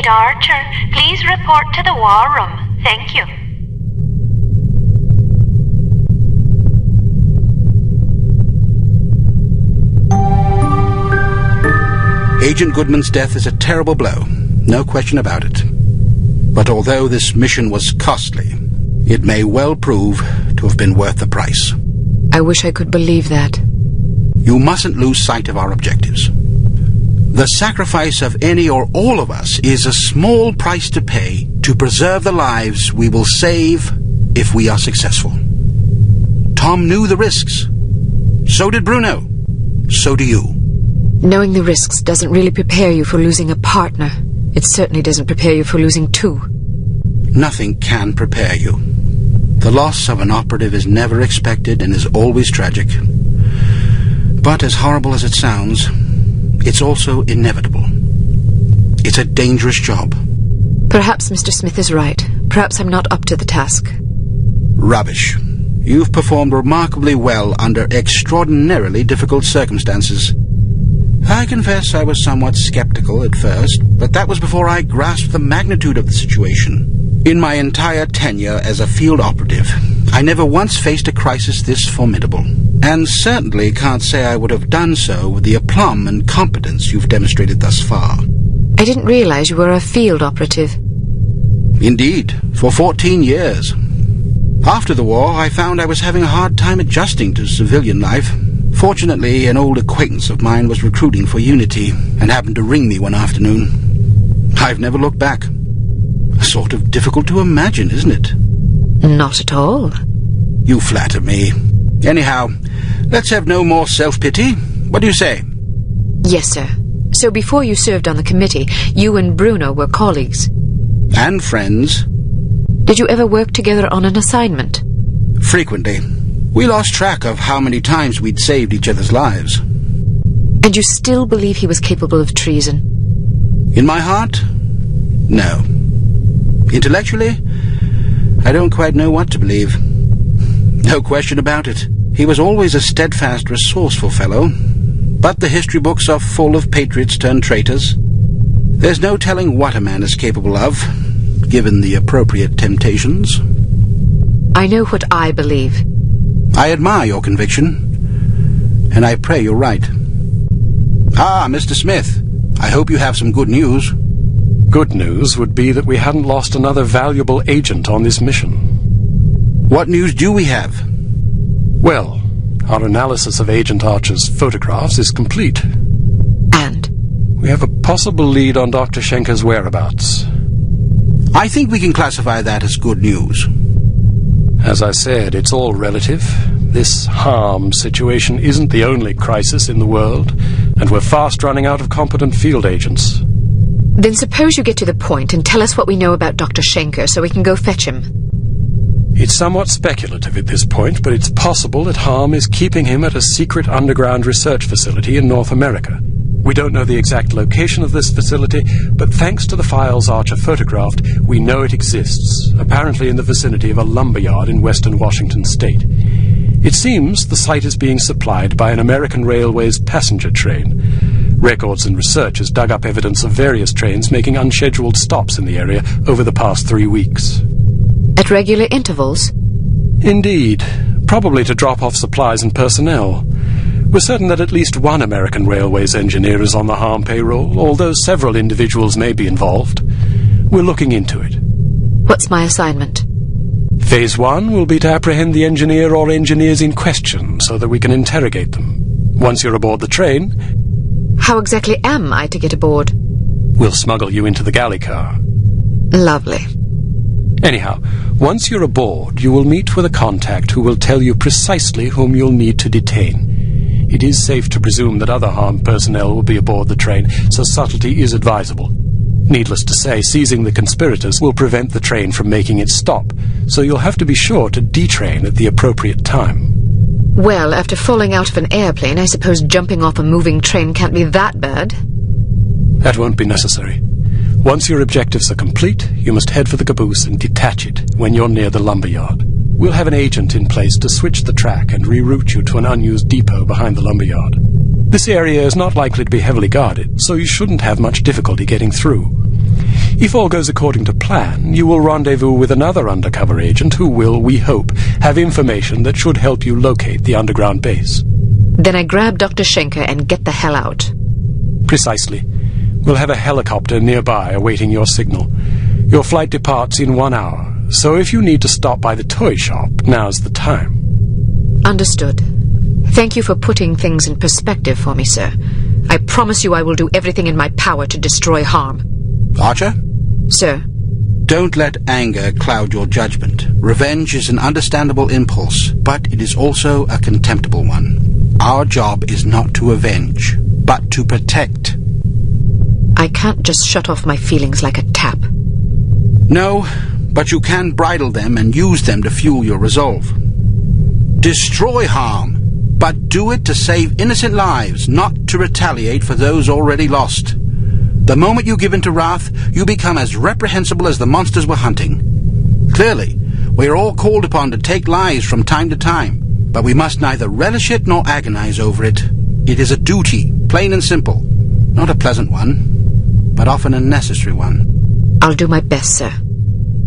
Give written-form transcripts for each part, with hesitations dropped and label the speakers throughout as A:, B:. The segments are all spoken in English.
A: Agent Archer, please report to the war room. Thank you.
B: Agent Goodman's death is a terrible blow, no question about it. But although this mission was costly, it may well prove to have been worth the price.
C: I wish I could believe that.
B: You mustn't lose sight of our objectives. The sacrifice of any or all of us is a small price to pay to preserve the lives we will save if we are successful. Tom knew the risks. So did Bruno. So do you.
C: Knowing the risks doesn't really prepare you for losing a partner. It certainly doesn't prepare you for losing two.
B: Nothing can prepare you. The loss of an operative is never expected and is always tragic. But as horrible as it sounds, it's also inevitable. It's a dangerous job.
C: Perhaps Mr. Smith is right. Perhaps I'm not up to the task.
B: Rubbish. You've performed remarkably well under extraordinarily difficult circumstances. I confess I was somewhat skeptical at first, but that was before I grasped the magnitude of the situation. In my entire tenure as a field operative, I never once faced a crisis this formidable, and certainly can't say I would have done so with the aplomb and competence you've demonstrated thus far.
C: I didn't realize you were a field operative.
B: Indeed, for 14 years. After the war, I found I was having a hard time adjusting to civilian life. Fortunately, an old acquaintance of mine was recruiting for Unity and happened to ring me one afternoon. I've never looked back. Sort of difficult to imagine, isn't it?
C: Not at all.
B: You flatter me. Anyhow, let's have no more self-pity. What do you say?
C: Yes, sir. So before you served on the committee, you and Bruno were colleagues.
B: And friends.
C: Did you ever work together on an assignment?
B: Frequently. We lost track of how many times we'd saved each other's lives.
C: And you still believe he was capable of treason?
B: In my heart, no. Intellectually, I don't quite know what to believe. No question about it. He was always a steadfast, resourceful fellow, but the history books are full of patriots turned traitors. There's no telling what a man is capable of, given the appropriate temptations.
C: I know what I believe.
B: I admire your conviction, and I pray you're right. Ah, Mr. Smith, I hope you have some good news.
D: Good news would be that we hadn't lost another valuable agent on this mission.
B: What news do we have?
D: Well, our analysis of Agent Archer's photographs is complete.
C: And?
D: We have a possible lead on Dr. Schenker's whereabouts.
B: I think we can classify that as good news.
D: As I said, it's all relative. This harm situation isn't the only crisis in the world, and we're fast running out of competent field agents.
C: Then suppose you get to the point and tell us what we know about Dr. Schenker so we can go fetch him.
D: It's somewhat speculative at this point, but it's possible that Harm is keeping him at a secret underground research facility in North America. We don't know the exact location of this facility, but thanks to the files Archer photographed, we know it exists, apparently in the vicinity of a lumberyard in western Washington state. It seems the site is being supplied by an American Railways passenger train. Records and research has dug up evidence of various trains making unscheduled stops in the area over the past 3 weeks.
C: At regular intervals?
D: Indeed, probably to drop off supplies and personnel. We're certain that at least one American Railways engineer is on the Harm payroll, although several individuals may be involved. We're looking into it.
C: What's my assignment?
D: Phase 1 will be to apprehend the engineer or engineers in question so that we can interrogate them. Once you're aboard the train...
C: How exactly am I to get aboard?
D: We'll smuggle you into the galley car.
C: Lovely.
D: Anyhow, once you're aboard, you will meet with a contact who will tell you precisely whom you'll need to detain. It is safe to presume that other Harm personnel will be aboard the train, so subtlety is advisable. Needless to say, seizing the conspirators will prevent the train from making its stop, so you'll have to be sure to detrain at the appropriate time.
C: Well, after falling out of an airplane, I suppose jumping off a moving train can't be that bad.
D: That won't be necessary. Once your objectives are complete, you must head for the caboose and detach it when you're near the lumberyard. We'll have an agent in place to switch the track and reroute you to an unused depot behind the lumberyard. This area is not likely to be heavily guarded, so you shouldn't have much difficulty getting through. If all goes according to plan, you will rendezvous with another undercover agent who will, we hope, have information that should help you locate the underground base.
C: Then I grab Dr. Schenker and get the hell out.
D: Precisely. We'll have a helicopter nearby awaiting your signal. Your flight departs in 1 hour, so if you need to stop by the toy shop, now's the time.
C: Understood. Thank you for putting things in perspective for me, sir. I promise you I will do everything in my power to destroy harm.
B: Archer?
C: Sir.
B: Don't let anger cloud your judgment. Revenge is an understandable impulse, but it is also a contemptible one. Our job is not to avenge, but to protect.
C: I can't just shut off my feelings like a tap.
B: No, but you can bridle them and use them to fuel your resolve. Destroy harm, but do it to save innocent lives, not to retaliate for those already lost. The moment you give in to wrath, you become as reprehensible as the monsters we're hunting. Clearly, we are all called upon to take lives from time to time, but we must neither relish it nor agonize over it. It is a duty, plain and simple. Not a pleasant one, but often a necessary one.
C: I'll do my best, sir.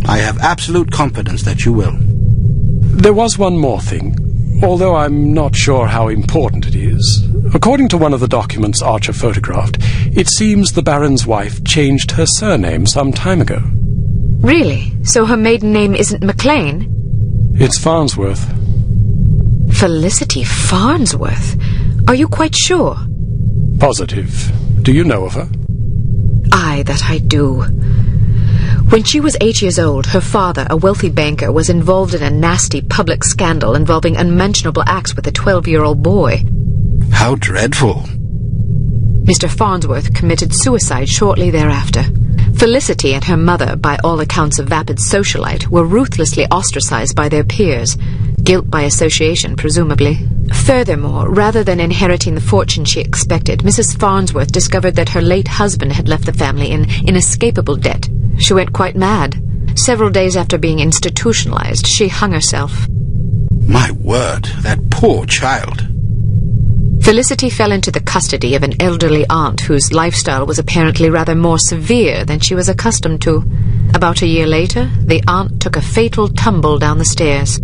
B: I have absolute confidence that you will.
D: There was one more thing, although I'm not sure how important it is. According to one of the documents Archer photographed, it seems the Baron's wife changed her surname some time ago.
C: Really? So her maiden name isn't McLean?
D: It's Farnsworth.
C: Felicity Farnsworth? Are you quite sure?
D: Positive. Do you know of her?
C: Aye, that I do. When she was 8 years old, her father, a wealthy banker, was involved in a nasty public scandal involving unmentionable acts with a 12-year-old boy.
B: How dreadful.
C: Mr. Farnsworth committed suicide shortly thereafter. Felicity and her mother, by all accounts a vapid socialite, were ruthlessly ostracized by their peers. Guilt by association, presumably. Furthermore, rather than inheriting the fortune she expected, Mrs. Farnsworth discovered that her late husband had left the family in inescapable debt. She went quite mad. Several days after being institutionalized, she hung herself.
B: My word, that poor child.
C: Felicity fell into the custody of an elderly aunt whose lifestyle was apparently rather more severe than she was accustomed to. About a year later, the aunt took a fatal tumble down the stairs.